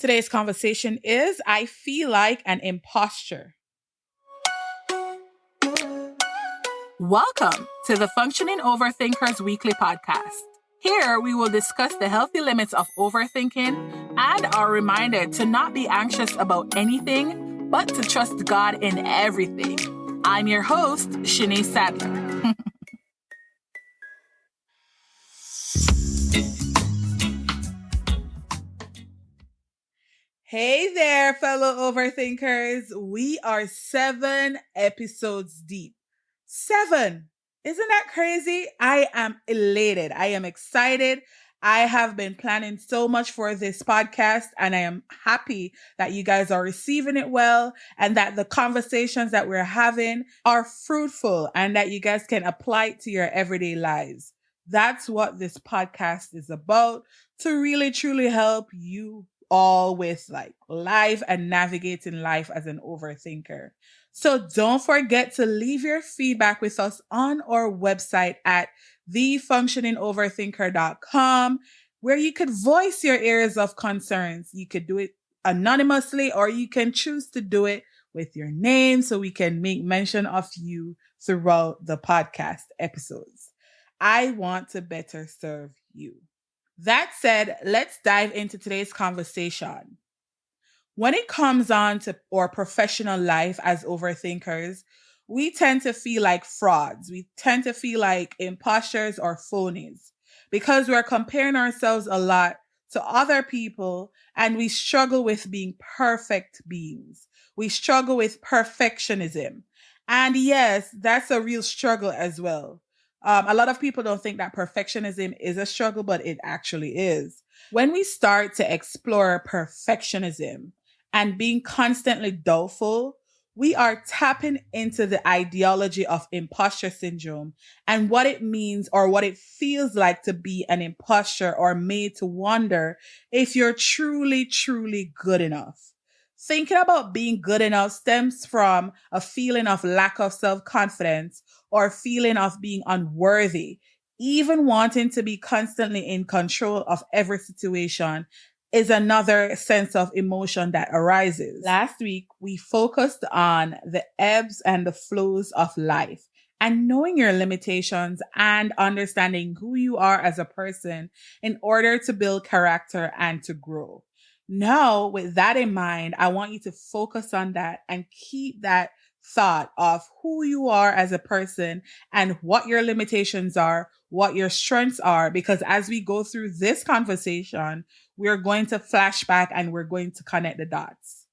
Today's conversation is I feel like an imposter. Welcome to the Functioning Overthinkers Weekly Podcast. Here we will discuss the healthy limits of overthinking and are reminded to not be anxious about anything, but to trust God in everything. I'm your host, Shanae Sadler. Hey there, fellow overthinkers. We are 7 episodes deep. 7. Isn't that crazy? I am elated. I am excited. I have been planning so much for this podcast, and I am happy that you guys are receiving it well and that the conversations that we're having are fruitful and that you guys can apply it to your everyday lives. That's what this podcast is about, to really truly help you all with like life and navigating life as an overthinker. So don't forget to leave your feedback with us on our website at thefunctioningoverthinker.com, where you could voice your areas of concerns. You could do it anonymously, or you can choose to do it with your name so we can make mention of you throughout the podcast episodes. I want to better serve you. That said, let's dive into today's conversation. When it comes on to our professional life as overthinkers, we tend to feel like frauds. We tend to feel like imposters or phonies because we're comparing ourselves a lot to other people, and we struggle with being perfect beings. We struggle with perfectionism. And yes, that's a real struggle as well. A lot of people don't think that perfectionism is a struggle, but it actually is. When we start to explore perfectionism and being constantly doubtful, we are tapping into the ideology of imposter syndrome and what it means or what it feels like to be an imposter, or made to wonder if you're truly, truly good enough. Thinking about being good enough stems from a feeling of lack of self-confidence or feeling of being unworthy. Even wanting to be constantly in control of every situation is another sense of emotion that arises. Last week, we focused on the ebbs and the flows of life and knowing your limitations and understanding who you are as a person in order to build character and to grow. Now, with that in mind, I want you to focus on that and keep that thought of who you are as a person and what your limitations are, what your strengths are, because as we go through this conversation, we're going to flash back and we're going to connect the dots.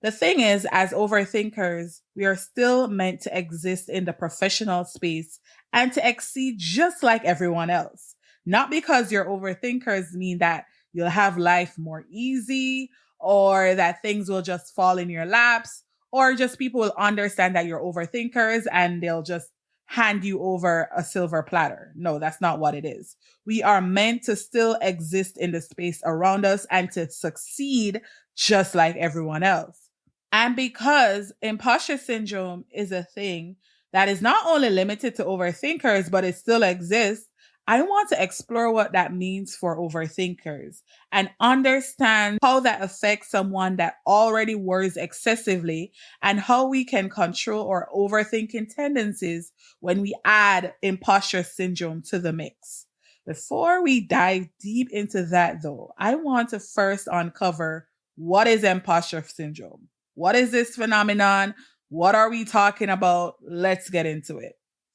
The thing is, as overthinkers, we are still meant to exist in the professional space and to exceed just like everyone else. Not because you're overthinkers mean that you'll have life more easy or that things will just fall in your laps, or just people will understand that you're overthinkers and they'll just hand you over a silver platter. No, that's not what it is. We are meant to still exist in the space around us and to succeed just like everyone else. And because imposter syndrome is a thing that is not only limited to overthinkers, but it still exists, I want to explore what that means for overthinkers and understand how that affects someone that already worries excessively and how we can control our overthinking tendencies when we add imposter syndrome to the mix. Before we dive deep into that though, I want to first uncover what is imposter syndrome. What is this phenomenon? What are we talking about? Let's get into it.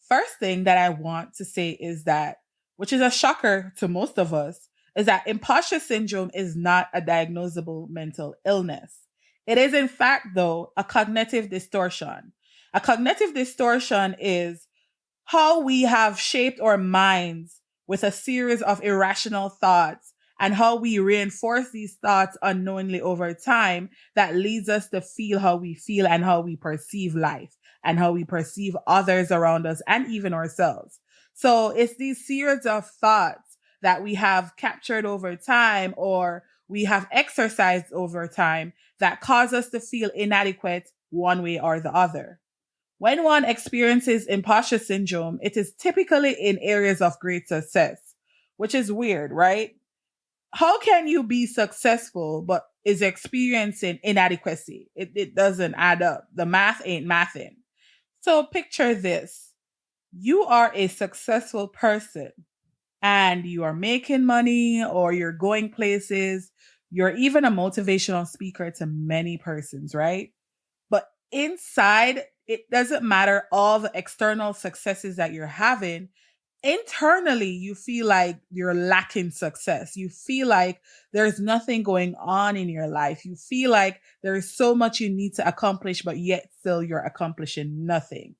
First thing that I want to say is that, which is a shocker to most of us, is that imposter syndrome is not a diagnosable mental illness. It is, in fact, though, a cognitive distortion. A cognitive distortion is how we have shaped our minds with a series of irrational thoughts and how we reinforce these thoughts unknowingly over time that leads us to feel how we feel and how we perceive life and how we perceive others around us and even ourselves. So it's these series of thoughts that we have captured over time or we have exercised over time that cause us to feel inadequate one way or the other. When one experiences imposter syndrome, it is typically in areas of great success, which is weird, right? How can you be successful but is experiencing inadequacy? It doesn't add up. The math ain't mathing. So picture this. You are a successful person and you are making money or you're going places. You're even a motivational speaker to many persons, right? But inside, it doesn't matter all the external successes that you're having. Internally, you feel like you're lacking success. You feel like there's nothing going on in your life. You feel like there's so much you need to accomplish, but yet still you're accomplishing nothing.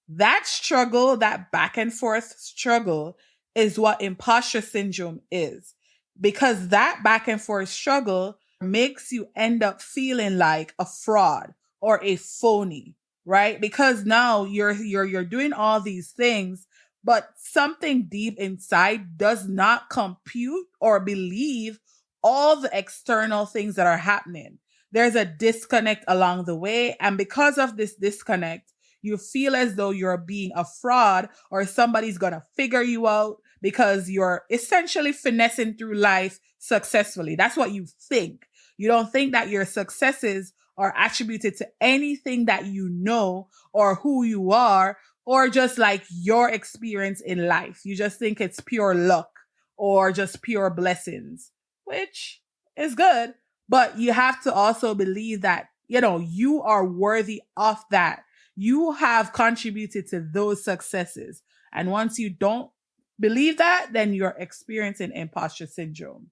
That struggle, that back and forth struggle, is what imposter syndrome is. Because that back and forth struggle makes you end up feeling like a fraud or a phony, right? Because now you're doing all these things, but something deep inside does not compute or believe all the external things that are happening. There's a disconnect along the way, and because of this disconnect, you feel as though you're being a fraud or somebody's going to figure you out because you're essentially finessing through life successfully. That's what you think. You don't think that your successes are attributed to anything that you know or who you are or just like your experience in life. You just think it's pure luck or just pure blessings, which is good. But you have to also believe that, you are worthy of that. You have contributed to those successes. And once you don't believe that, then you're experiencing imposter syndrome.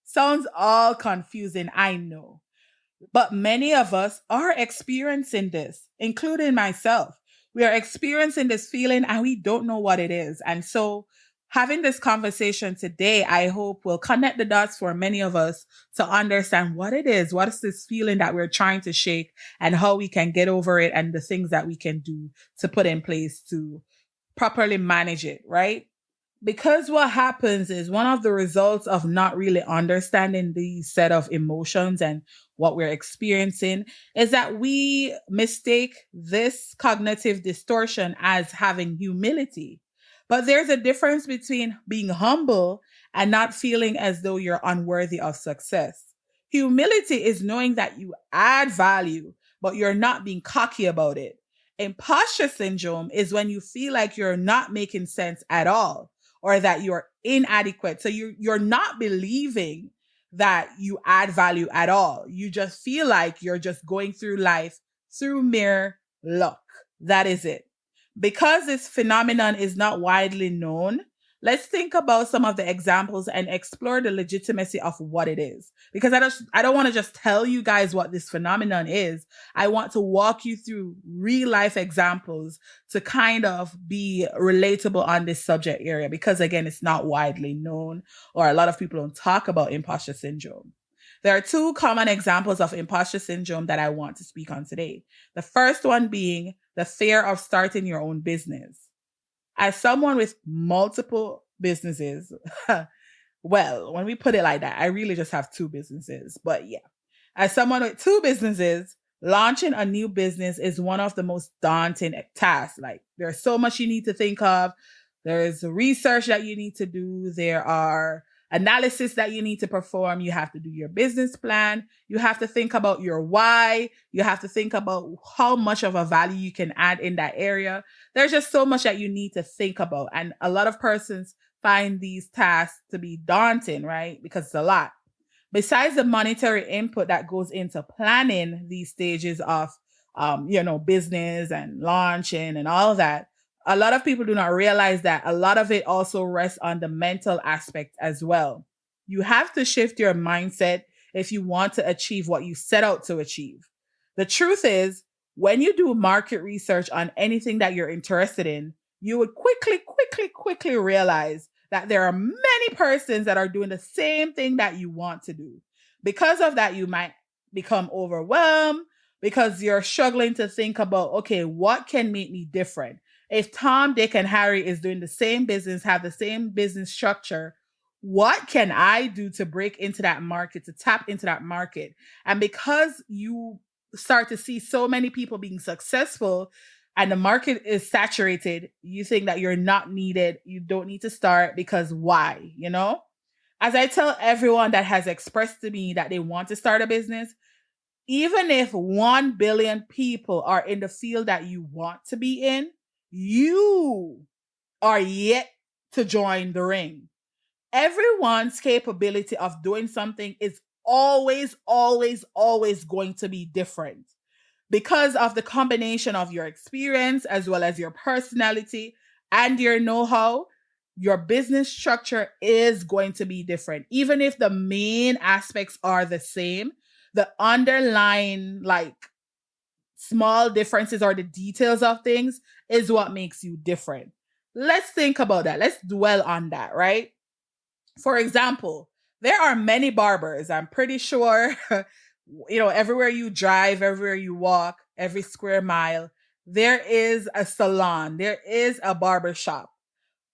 Sounds all confusing, I know. But many of us are experiencing this, including myself. We are experiencing this feeling and we don't know what it is. And so, having this conversation today, I hope will connect the dots for many of us to understand what it is. What is this feeling that we're trying to shake and how we can get over it and the things that we can do to put in place to properly manage it, right? Because what happens is one of the results of not really understanding the set of emotions and what we're experiencing is that we mistake this cognitive distortion as having humility. But there's a difference between being humble and not feeling as though you're unworthy of success. Humility is knowing that you add value, but you're not being cocky about it. Imposter syndrome is when you feel like you're not making sense at all or that you're inadequate. So you're not believing that you add value at all. You just feel like you're just going through life through mere luck. That is it. Because this phenomenon is not widely known, let's think about some of the examples and explore the legitimacy of what it is. Because I don't want to just tell you guys what this phenomenon is. I want to walk you through real life examples to kind of be relatable on this subject area because again, it's not widely known or a lot of people don't talk about imposter syndrome. There are two common examples of imposter syndrome that I want to speak on today. The first one being the fear of starting your own business. As someone with multiple businesses, well, when we put it like that, I really just have two businesses, but yeah. As someone with two businesses, launching a new business is one of the most daunting tasks. Like there's so much you need to think of. There's research that you need to do. There are analysis that you need to perform. You have to do your business plan. You have to think about your why. You have to think about how much of a value you can add in that area. There's just so much that you need to think about. And a lot of persons find these tasks to be daunting, right? Because it's a lot. Besides the monetary input that goes into planning these stages of business and launching and all of that, a lot of people do not realize that a lot of it also rests on the mental aspect as well. You have to shift your mindset if you want to achieve what you set out to achieve. The truth is, when you do market research on anything that you're interested in, you would quickly realize that there are many persons that are doing the same thing that you want to do. Because of that, you might become overwhelmed because you're struggling to think about, okay, what can make me different? If Tom, Dick, and Harry is doing the same business, have the same business structure, what can I do to break into that market, to tap into that market? And because you start to see so many people being successful and the market is saturated, you think that you're not needed. You don't need to start because why? As I tell everyone that has expressed to me that they want to start a business, even if 1 billion people are in the field that you want to be in, you are yet to join the ring. Everyone's capability of doing something is always, always, always going to be different because of the combination of your experience as well as your personality and your know how. Your business structure is going to be different. Even if the main aspects are the same, the underlying, like, small differences or the details of things is what makes you different. Let's think about that. Let's dwell on that, right? For example, there are many barbers. I'm pretty sure, everywhere you drive, everywhere you walk, every square mile, there is a salon, there is a barber shop.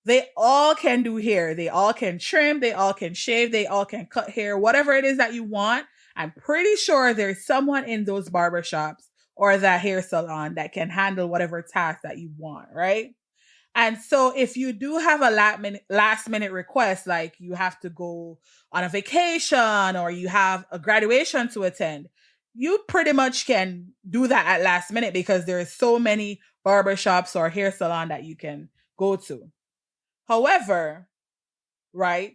They all can do hair. They all can trim. They all can shave. They all can cut hair, whatever it is that you want. I'm pretty sure there's someone in those barber shops or that hair salon that can handle whatever task that you want, right? And so if you do have a last minute request, like you have to go on a vacation or you have a graduation to attend, you pretty much can do that at last minute because there is so many barbershops or hair salon that you can go to. However, right,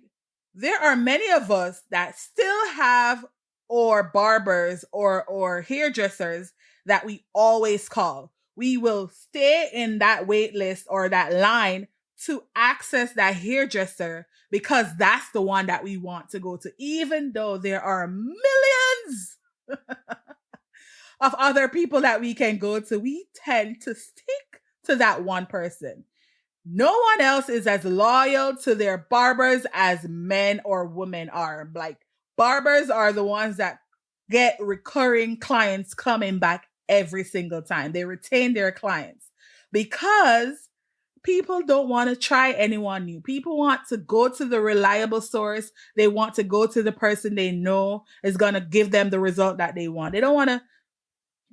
there are many of us that still have or barbers or hairdressers that we always call. We will stay in that wait list or that line to access that hairdresser because that's the one that we want to go to, even though there are millions of other people that we can go to. We tend to stick to that one person. No one else is as loyal to their barbers as men or women are. Like, barbers are the ones that get recurring clients coming back every single time. They retain their clients because people don't want to try anyone new. People want to go to the reliable source. They want to go to the person they know is going to give them the result that they want. They don't want to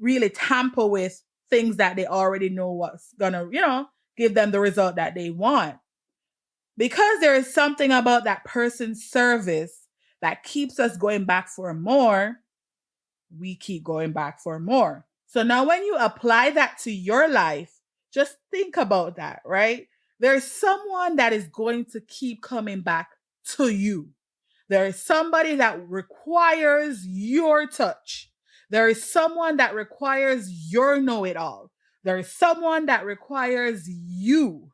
really tamper with things that they already know what's going to, give them the result that they want. Because there is something about that person's service that keeps us going back for more, we keep going back for more. So now when you apply that to your life, just think about that, right? There's someone that is going to keep coming back to you. There is somebody that requires your touch. There is someone that requires your know it all. There is someone that requires you.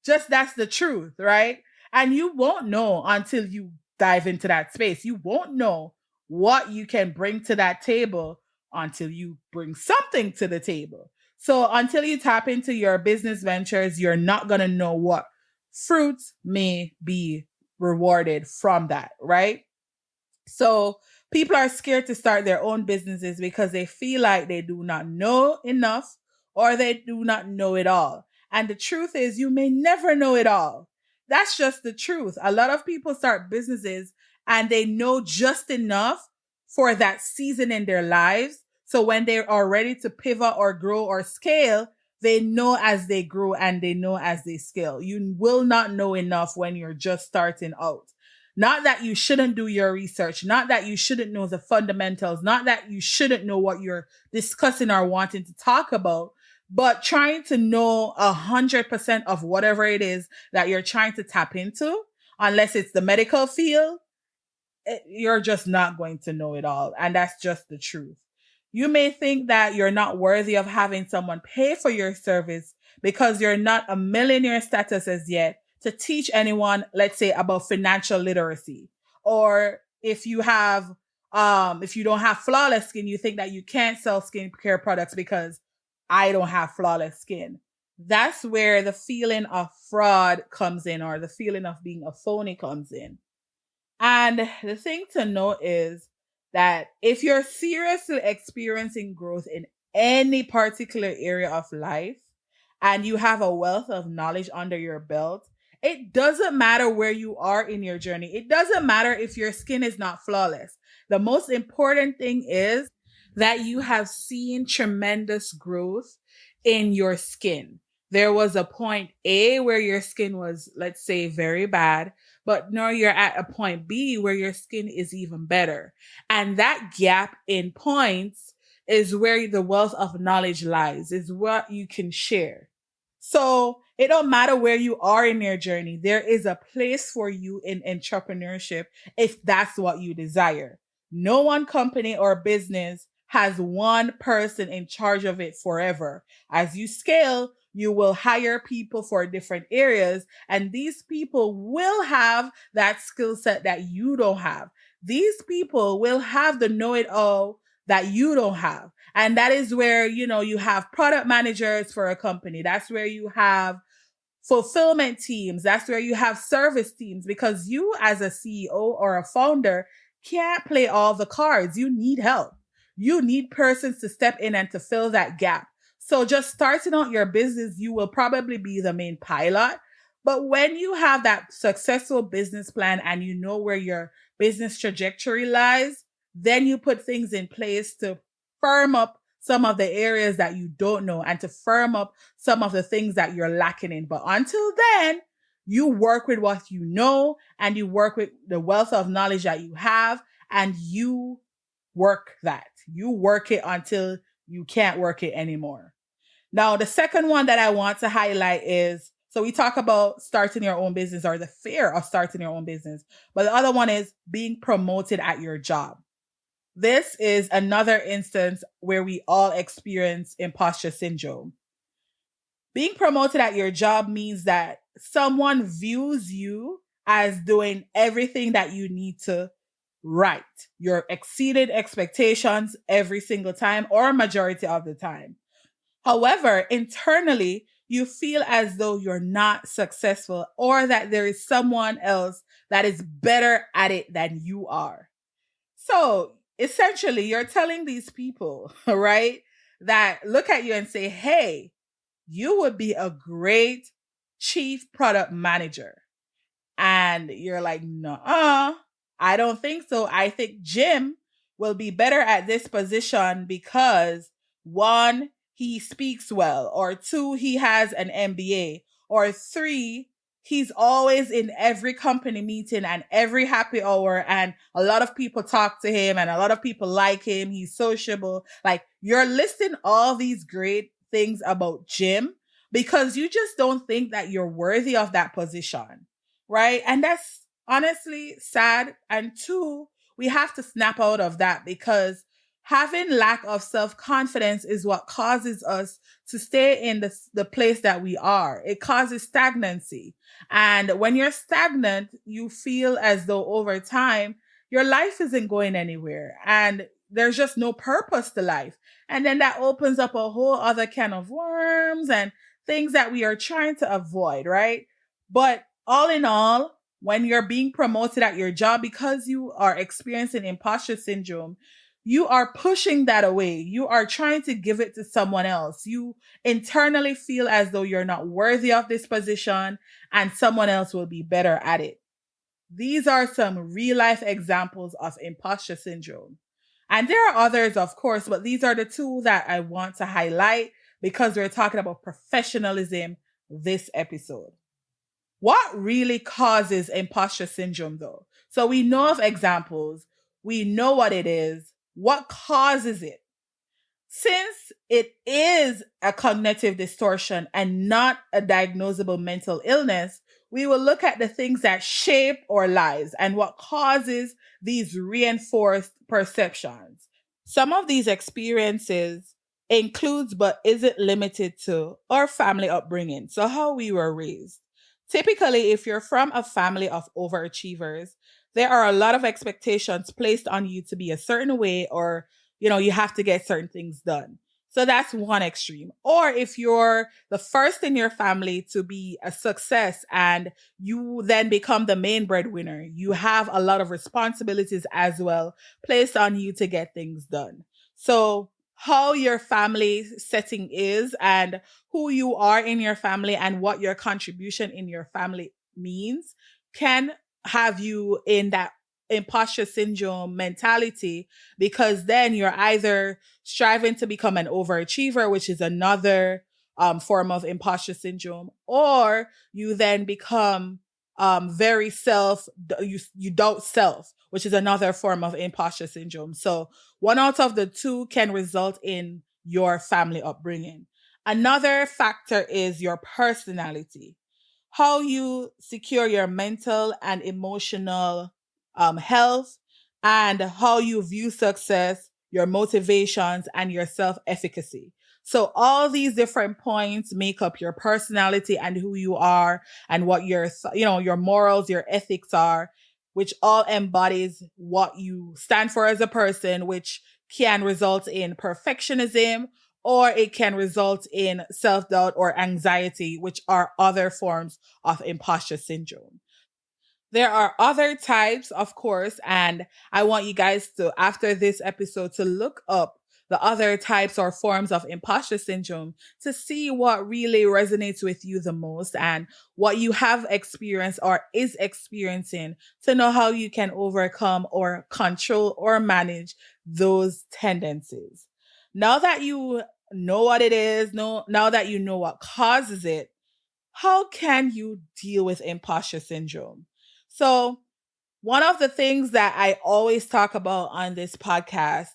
Just that's the truth, right? And you won't know until you dive into that space. You won't know what you can bring to that table until you bring something to the table. So until you tap into your business ventures, you're not going to know what fruits may be rewarded from that, right? So people are scared to start their own businesses because they feel like they do not know enough or they do not know it all. And the truth is, you may never know it all. That's just the truth. A lot of people start businesses and they know just enough for that season in their lives. So when they are ready to pivot or grow or scale, they know as they grow and they know as they scale. You will not know enough when you're just starting out. Not that you shouldn't do your research, not that you shouldn't know the fundamentals, not that you shouldn't know what you're discussing or wanting to talk about, but trying to know 100% of whatever it is that you're trying to tap into, unless it's the medical field, you're just not going to know it all. And that's just the truth. You may think that you're not worthy of having someone pay for your service because you're not a millionaire status as yet to teach anyone, let's say, about financial literacy. Or if you don't have flawless skin, you think that you can't sell skincare products because I don't have flawless skin. That's where the feeling of fraud comes in, or the feeling of being a phony comes in. And the thing to know is that if you're seriously experiencing growth in any particular area of life and you have a wealth of knowledge under your belt, it doesn't matter where you are in your journey. It doesn't matter if your skin is not flawless. The most important thing is that you have seen tremendous growth in your skin. There was a point A where your skin was, let's say, very bad, but now you're at a point B where your skin is even better. And that gap in points is where the wealth of knowledge lies, is what you can share. So it don't matter where you are in your journey. There is a place for you in entrepreneurship if that's what you desire. No one company or business has one person in charge of it forever. As you scale, you will hire people for different areas, and these people will have that skill set that you don't have. These people will have the know it all that you don't have. And that is where, you have product managers for a company. That's where you have fulfillment teams. That's where you have service teams, because you as a CEO or a founder can't play all the cards. You need help. You need persons to step in and to fill that gap. So just starting out your business, you will probably be the main pilot. But when you have that successful business plan and you know where your business trajectory lies, then you put things in place to firm up some of the areas that you don't know and to firm up some of the things that you're lacking in. But until then, you work with what you know and you work with the wealth of knowledge that you have, and you work that. You work it until you can't work it anymore. Now, the second one that I want to highlight is, so we talk about starting your own business or the fear of starting your own business, but the other one is being promoted at your job. This is another instance where we all experience imposter syndrome. Being promoted at your job means that someone views you as doing everything that you need to right. You're exceeded expectations every single time or majority of the time. However, internally, you feel as though you're not successful or that there is someone else that is better at it than you are. So essentially, you're telling these people, right, that look at you and say, hey, you would be a great chief product manager. And you're like, no, I don't think so. I think Jim will be better at this position because one, he speaks well, or two, he has an MBA, or three, he's always in every company meeting and every happy hour, and a lot of people talk to him and a lot of people like him. He's sociable. Like, you're listing all these great things about Jim because you just don't think that you're worthy of that position, right? And that's honestly sad. And two, we have to snap out of that because having lack of self-confidence is what causes us to stay in the place that we are. It causes stagnancy. And when you're stagnant, you feel as though over time, your life isn't going anywhere and there's just no purpose to life. And then that opens up a whole other can of worms and things that we are trying to avoid, right? But all in all, when you're being promoted at your job because you are experiencing imposter syndrome, you are pushing that away. You are trying to give it to someone else. You internally feel as though you're not worthy of this position and someone else will be better at it. These are some real life examples of imposter syndrome. And there are others, of course, but these are the two that I want to highlight because we're talking about professionalism this episode. What really causes imposter syndrome, though? So we know of examples, we know what it is, what causes it. Since it is a cognitive distortion and not a diagnosable mental illness, we will look at the things that shape our lives and what causes these reinforced perceptions. Some of these experiences includes but isn't limited to our family upbringing. So how we were raised. Typically, if you're from a family of overachievers, there are a lot of expectations placed on you to be a certain way or you have to get certain things done. So that's one extreme. Or if you're the first in your family to be a success and you then become the main breadwinner, you have a lot of responsibilities as well placed on you to get things done. So how your family setting is and who you are in your family and what your contribution in your family means can have you in that imposter syndrome mentality, because then you're either striving to become an overachiever, which is another form of imposter syndrome, or you then become very you doubt self, which is another form of imposter syndrome. So one out of the two can result in your family upbringing. Another factor is your personality, how you secure your mental and emotional health, and how you view success, your motivations, and your self efficacy. So, all these different points make up your personality and who you are, and what your morals, your ethics are, which all embodies what you stand for as a person, which can result in perfectionism, or it can result in self doubt or anxiety, which are other forms of imposter syndrome. There are other types, of course, and I want you guys to, after this episode, to look up the other types or forms of imposter syndrome to see what really resonates with you the most and what you have experienced or is experiencing to know how you can overcome or control or manage those tendencies. Now that you know what it is, now that you know what causes it, how can you deal with imposter syndrome? So, one of the things that I always talk about on this podcast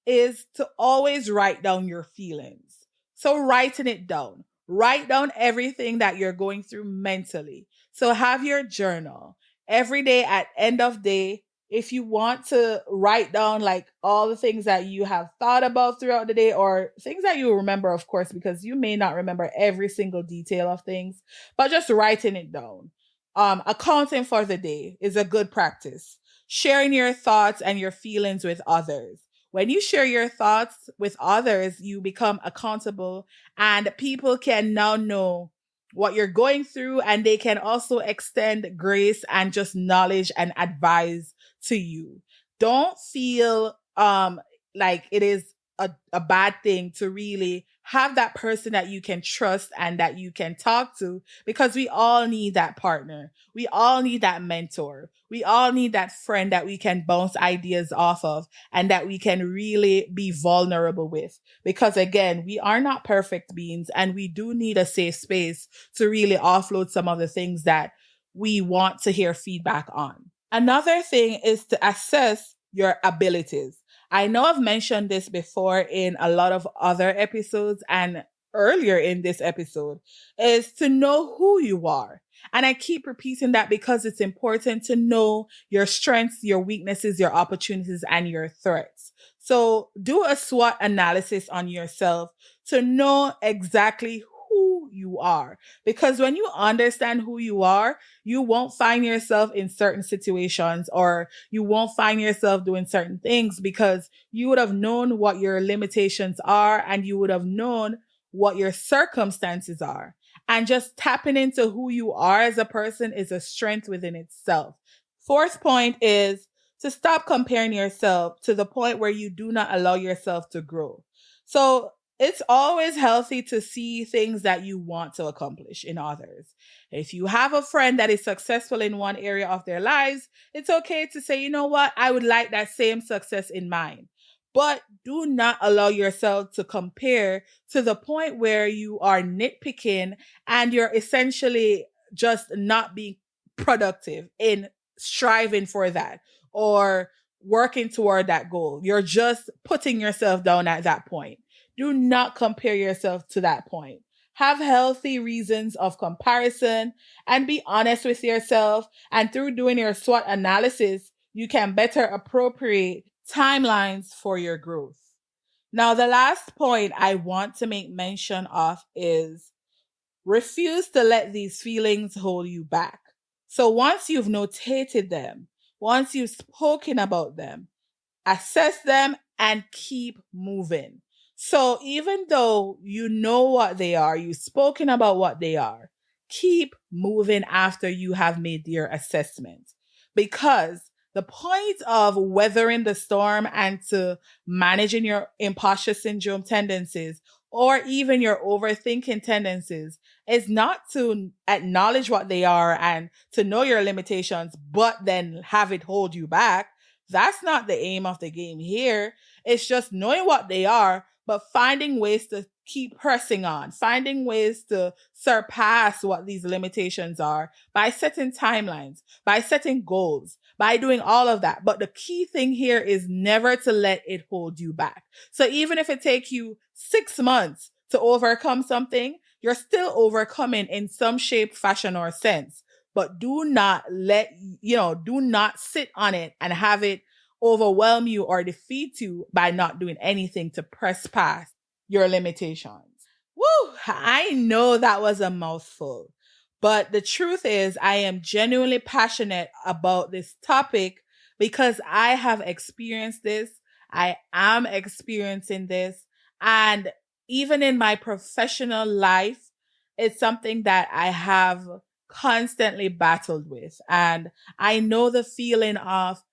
is to always write down your feelings. So, writing it down, write down everything that you're going through mentally. So, have your journal every day at end of day. If you want to write down like all the things that you have thought about throughout the day or things that you remember, of course, because you may not remember every single detail of things, but just writing it down. Accounting for the day is a good practice. Sharing your thoughts and your feelings with others. When you share your thoughts with others, you become accountable, and people can now know what you're going through, and they can also extend grace and just knowledge and advice to you. Don't feel like it is a bad thing to really have that person that you can trust and that you can talk to, because we all need that partner. We all need that mentor. We all need that friend that we can bounce ideas off of and that we can really be vulnerable with. Because again, we are not perfect beings, and we do need a safe space to really offload some of the things that we want to hear feedback on. Another thing is to assess your abilities. I know I've mentioned this before in a lot of other episodes and earlier in this episode, is to know who you are. And I keep repeating that because it's important to know your strengths, your weaknesses, your opportunities, and your threats. So do a SWOT analysis on yourself to know exactly who you are. Because when you understand who you are, you won't find yourself in certain situations, or you won't find yourself doing certain things, because you would have known what your limitations are and you would have known what your circumstances are. And just tapping into who you are as a person is a strength within itself. Fourth point is to stop comparing yourself to the point where you do not allow yourself to grow. So it's always healthy to see things that you want to accomplish in others. If you have a friend that is successful in one area of their lives, it's okay to say, you know what, I would like that same success in mine. But do not allow yourself to compare to the point where you are nitpicking and you're essentially just not being productive in striving for that or working toward that goal. You're just putting yourself down at that point. Do not compare yourself to that point. Have healthy reasons of comparison and be honest with yourself. And through doing your SWOT analysis, you can better appropriate timelines for your growth. Now, the last point I want to make mention of is refuse to let these feelings hold you back. So once you've notated them, once you've spoken about them, assess them and keep moving. So even though you know what they are, you've spoken about what they are, keep moving after you have made your assessment. Because the point of weathering the storm and to managing your imposter syndrome tendencies or even your overthinking tendencies is not to acknowledge what they are and to know your limitations, but then have it hold you back. That's not the aim of the game here. It's just knowing what they are, but finding ways to keep pressing on, finding ways to surpass what these limitations are by setting timelines, by setting goals, by doing all of that. But the key thing here is never to let it hold you back. So even if it takes you 6 months to overcome something, you're still overcoming in some shape, fashion, or sense. But do not do not sit on it and have it overwhelm you or defeat you by not doing anything to press past your limitations. Woo! I know that was a mouthful, but the truth is, I am genuinely passionate about this topic because I have experienced this. I am experiencing this. And even in my professional life, it's something that I have constantly battled with. And I know the feeling of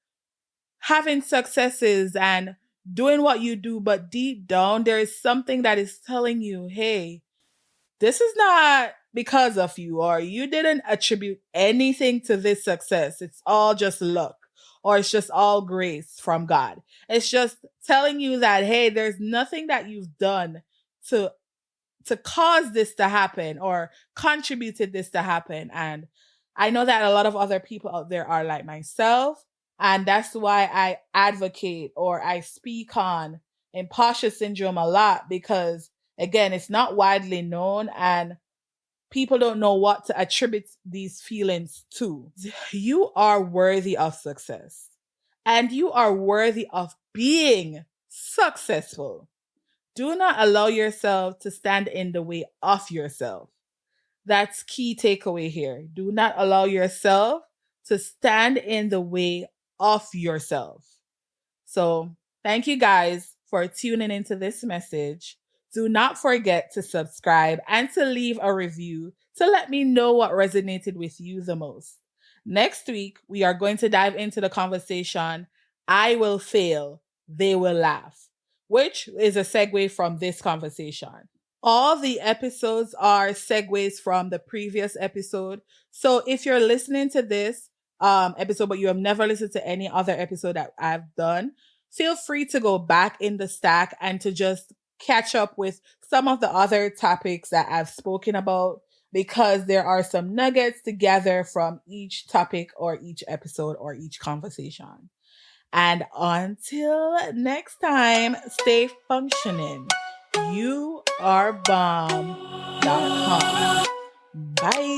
having successes and doing what you do, but deep down, there is something that is telling you, hey, this is not because of you, or you didn't attribute anything to this success. It's all just luck, or it's just all grace from God. It's just telling you that, hey, there's nothing that you've done to cause this to happen or contributed this to happen. And I know that a lot of other people out there are like myself. And that's why I advocate or I speak on imposter syndrome a lot, because again, it's not widely known and people don't know what to attribute these feelings to. You are worthy of success and you are worthy of being successful. Do not allow yourself to stand in the way of yourself. That's key takeaway here. Do not allow yourself to stand in the way of yourself. So, thank you guys for tuning into this message. Do not forget to subscribe and to leave a review to let me know what resonated with you the most. Next week, we are going to dive into the conversation, I will fail, they will laugh, which is a segue from this conversation. All the episodes are segues from the previous episode. So if you're listening to this episode, but you have never listened to any other episode that I've done, feel free to go back in the stack and to just catch up with some of the other topics that I've spoken about, because there are some nuggets to gather from each topic or each episode or each conversation. And until next time, stay functioning. You are bomb.com. Bye.